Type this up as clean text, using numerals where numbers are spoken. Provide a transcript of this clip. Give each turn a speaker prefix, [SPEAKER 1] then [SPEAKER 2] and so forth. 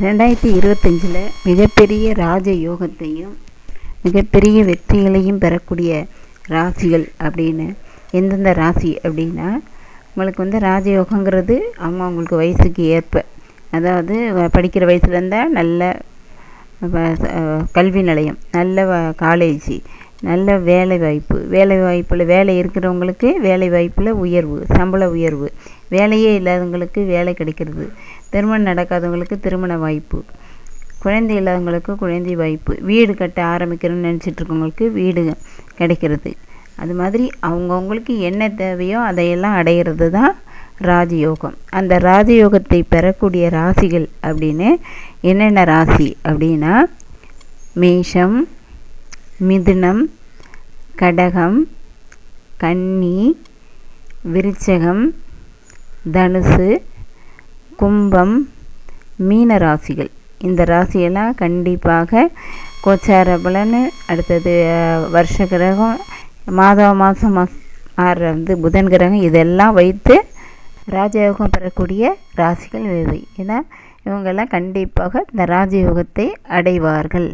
[SPEAKER 1] 2025 மிகப்பெரிய ராஜ யோகத்தையும் மிகப்பெரிய வெற்றிகளையும் பெறக்கூடிய ராசிகள் அப்படின்னு எந்தெந்த ராசி அப்படின்னா, உங்களுக்கு ராஜயோகங்கிறது அவங்களுக்கு வயசுக்கு ஏற்ப, அதாவது படிக்கிற வயசுல இருந்தால் நல்ல கல்வி நிலையம், நல்ல காலேஜ், நல்ல வேலை இருக்கிறவங்களுக்கு வேலை வாய்ப்பில் உயர்வு, சம்பள உயர்வு, வேலையே இல்லாதவங்களுக்கு வேலை கிடைக்கிறது, திருமணம் நடக்காதவங்களுக்கு திருமண வாய்ப்பு, குழந்தை இல்லாதவங்களுக்கு குழந்தை வாய்ப்பு, வீடு கட்ட ஆரம்பிக்கிறோன்னு நினச்சிட்ருக்கவங்களுக்கு வீடு கிடைக்கிறது. அது மாதிரி அவங்கவுங்களுக்கு என்ன தேவையோ அதையெல்லாம் அடையிறது தான் ராஜயோகம். அந்த ராஜயோகத்தை பெறக்கூடிய ராசிகள் அப்படின்னு என்னென்ன ராசி அப்படின்னா, மேஷம், மிதுனம், கடகம், கன்னி, விருச்சகம், தனுசு, கும்பம், மீன ராசிகள். இந்த ராசியெல்லாம் கண்டிப்பாக கோச்சார பலன், அடுத்தது வருஷ கிரகம், மாதம் ஆறு புதன் கிரகம், இதெல்லாம் வைத்து ராஜயோகம் பெறக்கூடிய ராசிகள் இவை. ஏன்னா இவங்கெல்லாம் கண்டிப்பாக இந்த ராஜயோகத்தை அடைவார்கள்.